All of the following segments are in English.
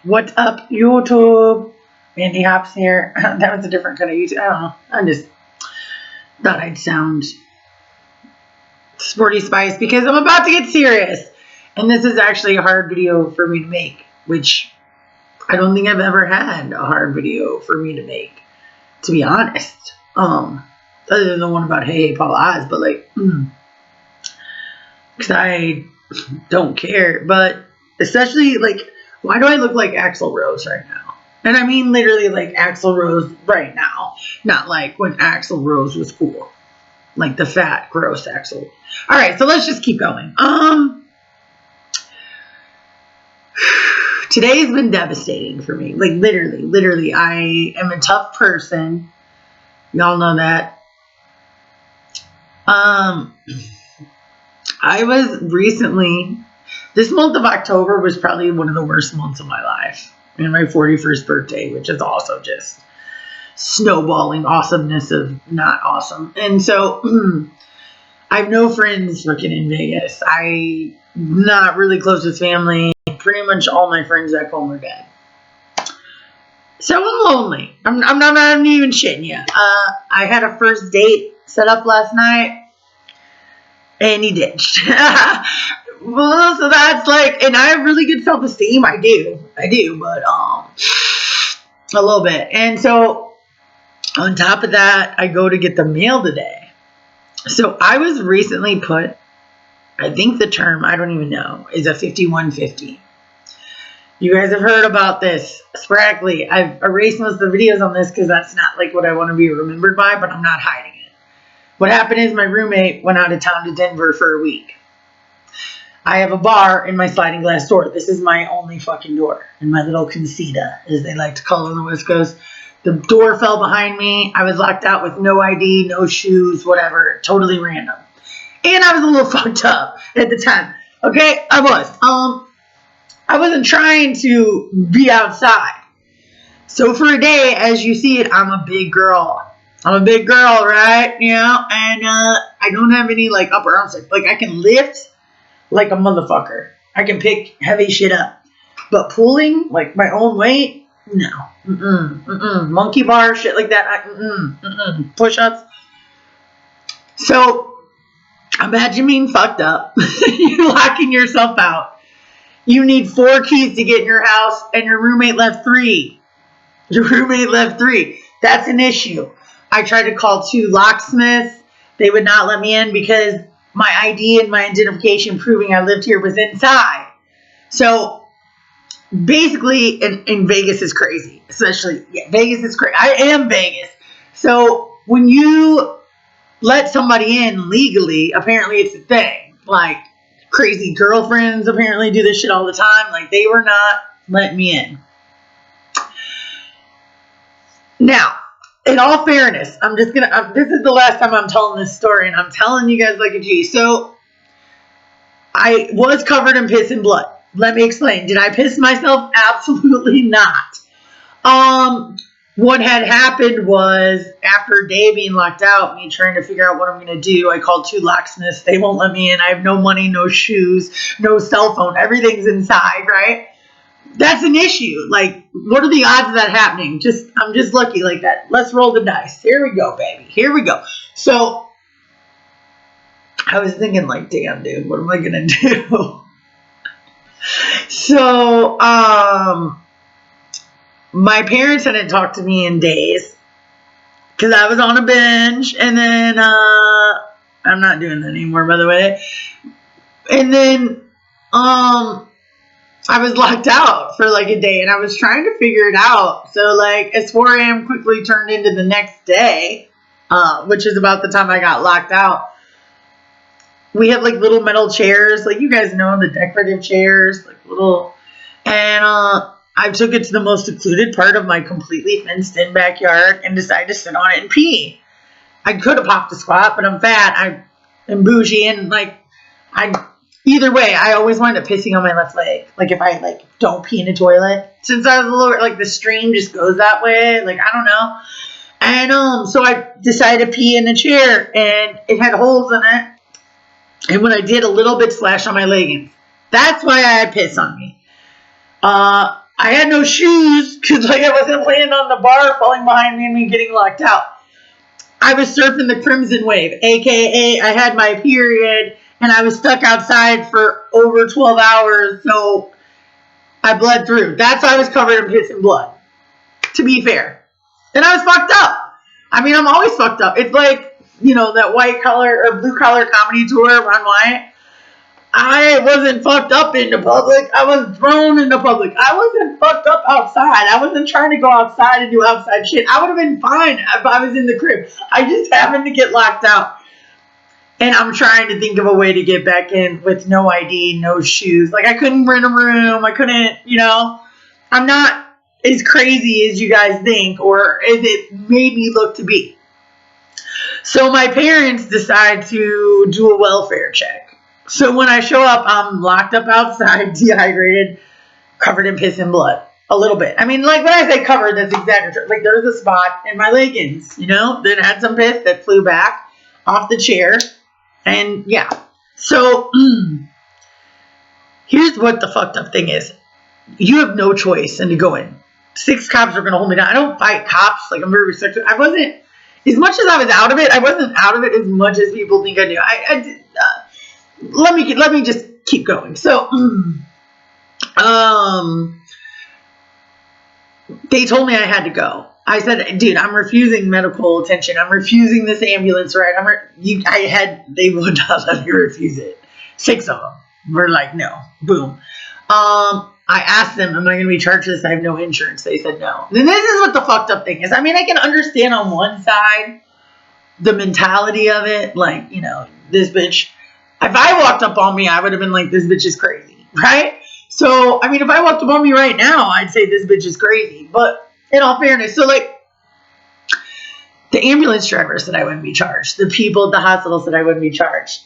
What's up, YouTube? Mandy Hops here. That was a different kind of YouTube. I don't know. I just thought I'd sound sporty spice because I'm about to get serious. And this is actually a hard video for me to make, which I don't think I've ever had a hard video for me to make, to be honest. Other than the one about Hey Paul Oz, but like, because I don't care. But especially like, why do I look like Axl Rose right now? And I mean literally like Axl Rose right now. Not like when Axl Rose was cool. Like the fat, gross Axl. Alright, so let's just keep going. Today's been devastating for me. Like literally. I am a tough person. Y'all know that. I was recently... This month of October was probably one of the worst months of my life. And my 41st birthday, which is also just snowballing awesomeness of not awesome. And so I have no friends fucking in Vegas. I'm not really close with family. Pretty much all my friends back home are dead. So I'm lonely. I'm not even shitting you. I had a first date set up last night. And he ditched. Well, so that's like, and I have really good self-esteem. I do, but a little bit. And so on top of that, I go to get the mail today. So I was recently put, I think the term, I don't even know, is a 5150. You guys have heard about this sporadically. I've erased most of the videos on this because that's not like what I want to be remembered by, but I'm not hiding it. What happened is my roommate went out of town to Denver for a week. I have a bar in my sliding glass door. This is my only fucking door. In my little casita, as they like to call it on the West Coast. The door fell behind me. I was locked out with no ID, no shoes, whatever. Totally random. And I was a little fucked up at the time. Okay? I was. I wasn't trying to be outside. So for a day, as you see it, I'm a big girl. I'm a big girl, right? You know? And I don't have any like upper arms. Like I can lift like a motherfucker. I can pick heavy shit up. But pulling, like, my own weight? No. Monkey bar, shit like that? Push-ups? So, imagine being fucked up. You're locking yourself out. You need 4 keys to get in your house, and your roommate left 3. That's an issue. I tried to call 2 locksmiths. They would not let me in because my ID and my identification proving I lived here was inside. So basically, in Vegas is crazy. Especially, Vegas is crazy. I am Vegas. So when you let somebody in legally, apparently it's a thing. Like crazy girlfriends apparently do this shit all the time. Like they were not letting me in. Now, in all fairness, I'm just going to, this is the last time I'm telling this story, and I'm telling you guys like a G. So, I was covered in piss and blood. Let me explain. Did I piss myself? Absolutely not. What had happened was, after a day being locked out, me trying to figure out what I'm going to do, I called 2 locksmiths. They won't let me in. I have no money, no shoes, no cell phone. Everything's inside, right? That's an issue. Like, what are the odds of that happening? I'm just lucky like that. Let's roll the dice. Here we go, baby. Here we go. So, I was thinking like, damn, dude, what am I going to do? So, my parents hadn't talked to me in days because I was on a binge. And then, I'm not doing that anymore, by the way. And then, I was locked out for like a day and I was trying to figure it out. So like as 4 a.m. quickly turned into the next day, which is about the time I got locked out. We have like little metal chairs, like you guys know, the decorative chairs, like little, and I took it to the most secluded part of my completely fenced in backyard and decided to sit on it and pee. I could have popped a squat, but I'm fat. I'm bougie and like, either way, I always wind up pissing on my left leg. Like if I like don't pee in a toilet. Since I was a little like the stream just goes that way. Like I don't know. And so I decided to pee in the chair and it had holes in it. And when I did, a little bit splashed on my leggings. That's why I had piss on me. I had no shoes because like I wasn't playing on the bar falling behind me and me getting locked out. I was surfing the Crimson Wave, aka I had my period and I was stuck outside for over 12 hours, so I bled through. That's why I was covered in piss and blood, to be fair. And I was fucked up. I mean, I'm always fucked up. It's like, that white collar or blue collar comedy tour, Ron Wyatt. I wasn't fucked up in the public. I was thrown in the public. I wasn't fucked up outside. I wasn't trying to go outside and do outside shit. I would have been fine if I was in the crib. I just happened to get locked out. And I'm trying to think of a way to get back in with no ID, no shoes. Like, I couldn't rent a room. I couldn't, I'm not as crazy as you guys think or as it made me look to be. So my parents decide to do a welfare check. So when I show up, I'm locked up outside, dehydrated, covered in piss and blood. A little bit. I mean, like when I say covered, that's exaggerated. Like there's a spot in my leggings, that had some piss that flew back off the chair. And yeah. So here's what the fucked up thing is. You have no choice and to go in. 6 cops are going to hold me down. I don't fight cops. Like I'm very respectful. I wasn't, as much as I was out of it, I wasn't out of it as much as people think I do. Let me just keep going. So, they told me I had to go. I said, dude, I'm refusing medical attention. I'm refusing this ambulance ride. They would not let me refuse it. 6 of them were like, no, boom. I asked them, am I going to be charged this? I have no insurance. They said no. And this is what the fucked up thing is. I mean, I can understand on one side the mentality of it. Like, this bitch. If I walked up on me, I would have been like, this bitch is crazy, right? So, I mean, if I walked up on me right now, I'd say this bitch is crazy. But in all fairness, so like, the ambulance drivers that I wouldn't be charged, the people at the hospitals that I wouldn't be charged.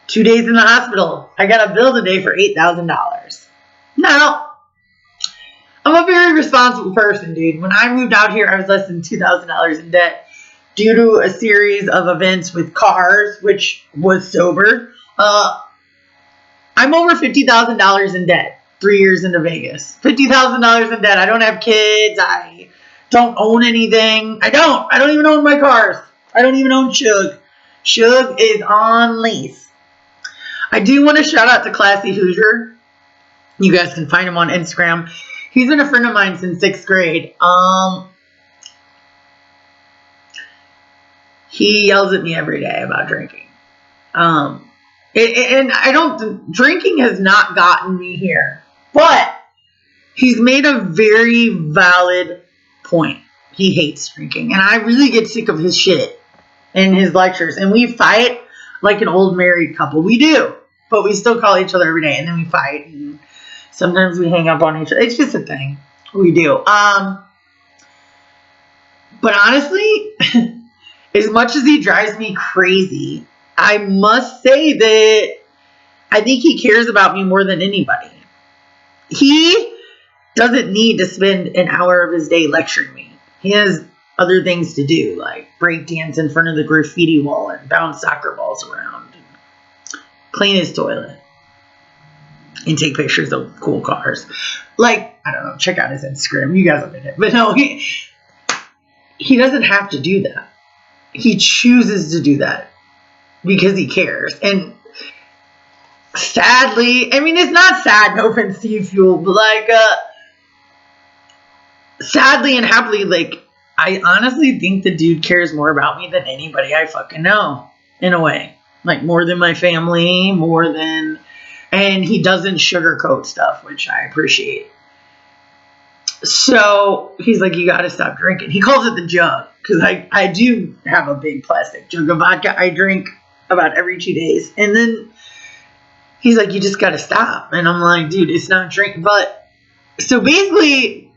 2 days in the hospital, I got a bill today for $8,000. Now, I'm a very responsible person, dude. When I moved out here, I was less than $2,000 in debt. Due to a series of events with cars, which was sober, I'm over $50,000 in debt. 3 years into Vegas. $50,000 in debt. I don't have kids. I don't own anything. I don't even own my cars. I don't even own Shug. Shug is on lease. I do want to shout out to Classy Hoosier. You guys can find him on Instagram. He's been a friend of mine since 6th grade. He yells at me every day about drinking. And drinking has not gotten me here. But he's made a very valid point. He hates drinking. And I really get sick of his shit and his lectures. And we fight like an old married couple. We do. But we still call each other every day. And then we fight. And sometimes we hang up on each other. It's just a thing. We do. But honestly, as much as he drives me crazy, I must say that I think he cares about me more than anybody. He doesn't need to spend an hour of his day lecturing me. He has other things to do, like break dance in front of the graffiti wall and bounce soccer balls around, and clean his toilet, and take pictures of cool cars. Like, I don't know, check out his Instagram. You guys will get it. But no, he doesn't have to do that. He chooses to do that because he cares. And sadly, I mean, it's not sad, no offense to you, Fuel, but like, sadly and happily, like, I honestly think the dude cares more about me than anybody I fucking know, in a way. Like, more than my family, and he doesn't sugarcoat stuff, which I appreciate. So he's like, you gotta stop drinking. He calls it the jug, because I do have a big plastic jug of vodka I drink about every 2 days. And then he's like, you just gotta stop. And I'm like, dude, it's not drink. But so basically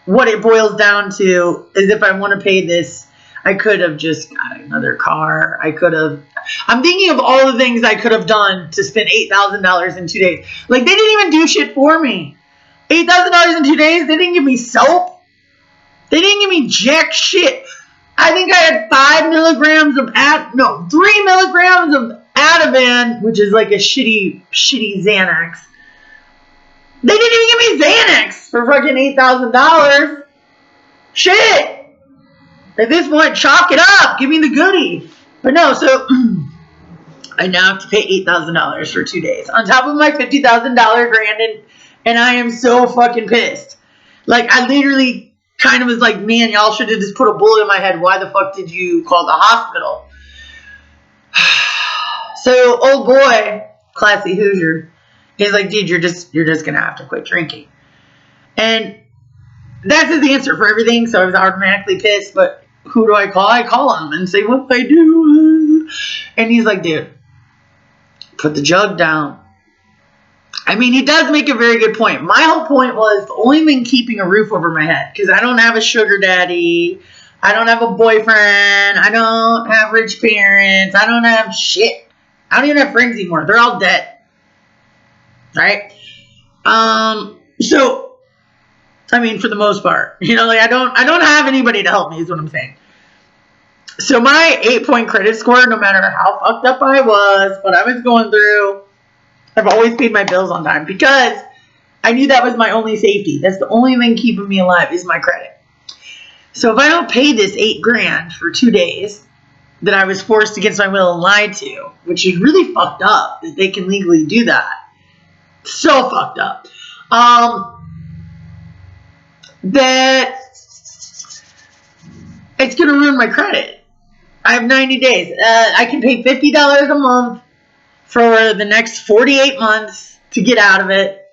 what it boils down to is if I want to pay this, I could have just got another car. I'm thinking of all the things I could have done to spend $8,000 in 2 days. Like, they didn't even do shit for me. $8,000 in 2 days. They didn't give me soap. They didn't give me jack shit. I think I had 3 milligrams of Ativan, which is like a shitty Xanax. They didn't even give me Xanax for fucking $8,000. Shit! At this point, chalk it up. Give me the goodie. But no, so I now have to pay $8,000 for 2 days on top of my $50,000 grand, and I am so fucking pissed. Like, I literally kind of was like, man, y'all should have just put a bullet in my head. Why the fuck did you call the hospital? So, old boy, classy Hoosier, he's like, dude, you're just gonna have to quit drinking. And that's his answer for everything. So I was automatically pissed. But who do I call? I call him and say, what do I do? And he's like, dude, put the jug down. I mean, he does make a very good point. My whole point was the only thing keeping a roof over my head, because I don't have a sugar daddy, I don't have a boyfriend, I don't have rich parents, I don't have shit. I don't even have friends anymore. They're all dead. Right? So, I mean, for the most part, you know, like I don't have anybody to help me is what I'm saying. So my 8-point credit score, no matter how fucked up I was, what I was going through, I've always paid my bills on time because I knew that was my only safety. That's the only thing keeping me alive is my credit. So if I don't pay this $8,000 for 2 days that I was forced against my will and lied to, which is really fucked up that they can legally do that. So fucked up. That it's going to ruin my credit. I have 90 days. I can pay $50 a month for the next 48 months to get out of it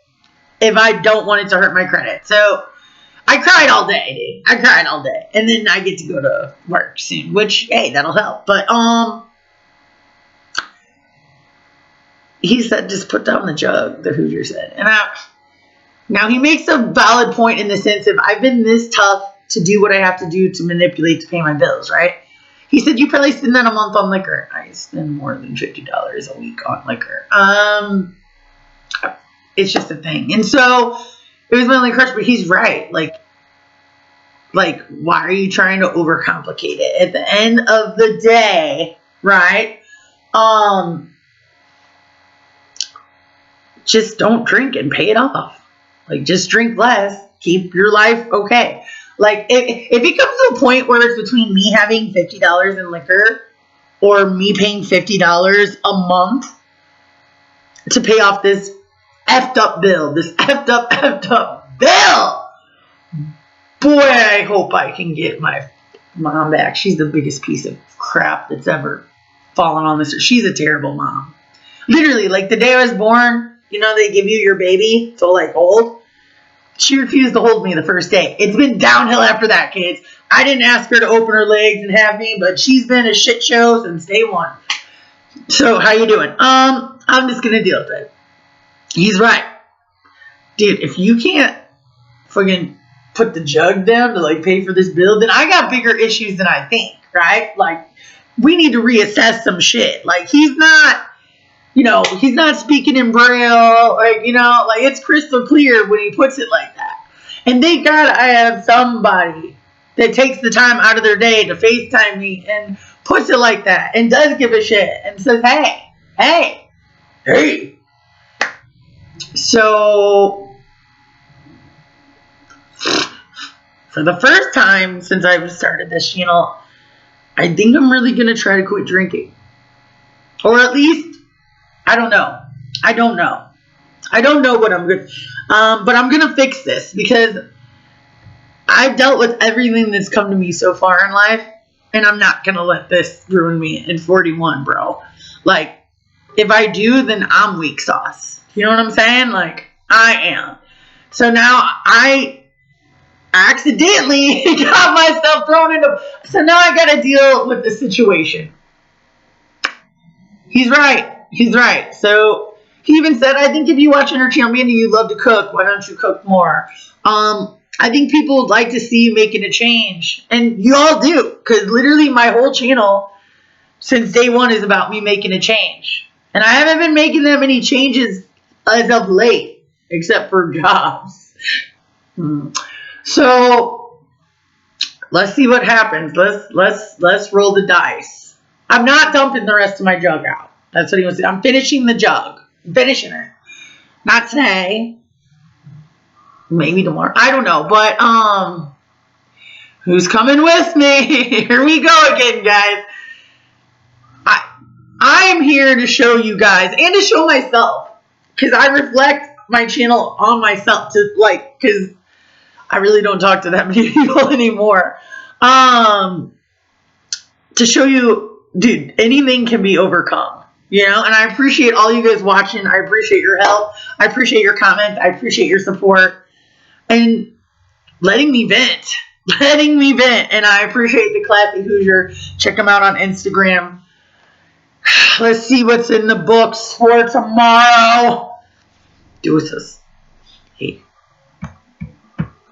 if I don't want it to hurt my credit. So I cried all day, dude. I cried all day. And then I get to go to work soon, which, hey, that'll help. But, he said, just put down the jug, the Hoosier said. And now he makes a valid point in the sense of I've been this tough to do what I have to do to manipulate to pay my bills, right? He said, you probably spend that a month on liquor. I spend more than $50 a week on liquor. It's just a thing. And so it was my only crutch, but he's right. Like, why are you trying to overcomplicate it? At the end of the day, right? Just don't drink and pay it off. Like, just drink less. Keep your life okay. Like, if it comes to a point where it's between me having $50 in liquor or me paying $50 a month to pay off this effed up bill, bill, boy, I hope I can get my mom back. She's the biggest piece of crap that's ever fallen on this earth. She's a terrible mom. Literally, like the day I was born, you know, they give you your baby to like hold. She refused to hold me the first day. It's been downhill after that, kids. I didn't ask her to open her legs and have me, but she's been a shit show since day one. So, how you doing? I'm just gonna deal with it. He's right. Dude, if you can't fucking put the jug down to like pay for this bill, then I got bigger issues than I think, right? Like, we need to reassess some shit. Like, he's not, you know, he's not speaking in Braille. Like, you know, like it's crystal clear when he puts it like that. And thank God I have somebody that takes the time out of their day to FaceTime me and puts it like that and does give a shit and says, hey. So, for the first time since I've started this channel, I think I'm really going to try to quit drinking. Or at least, I don't know. I don't know what I'm going to, but I'm going to fix this because I've dealt with everything that's come to me so far in life, and I'm not going to let this ruin me at 41, bro. Like, if I do, then I'm weak sauce. You know what I'm saying? Like, I am. So now I accidentally got myself thrown into, so now I got to deal with the situation. He's right. So he even said, I think if you watch Entertainment and you love to cook, why don't you cook more? I think people would like to see you making a change. And you all do. Because literally my whole channel since day one is about me making a change. And I haven't been making that many changes as of late. Except for jobs. So let's see what happens. Let's roll the dice. I'm not dumping the rest of my jug out. That's what he wants to do. I'm finishing the jug. I'm finishing it. Not today. Maybe tomorrow. I don't know. But who's coming with me? Here we go again, guys. I'm here to show you guys and to show myself, because I reflect my channel on myself because I really don't talk to that many people anymore. To show you, dude, anything can be overcome, and I appreciate all you guys watching. I appreciate your help. I appreciate your comments. I appreciate your support and letting me vent. And I appreciate the Classy Hoosier. Check them out on Instagram. Let's see what's in the books for tomorrow. Deuces.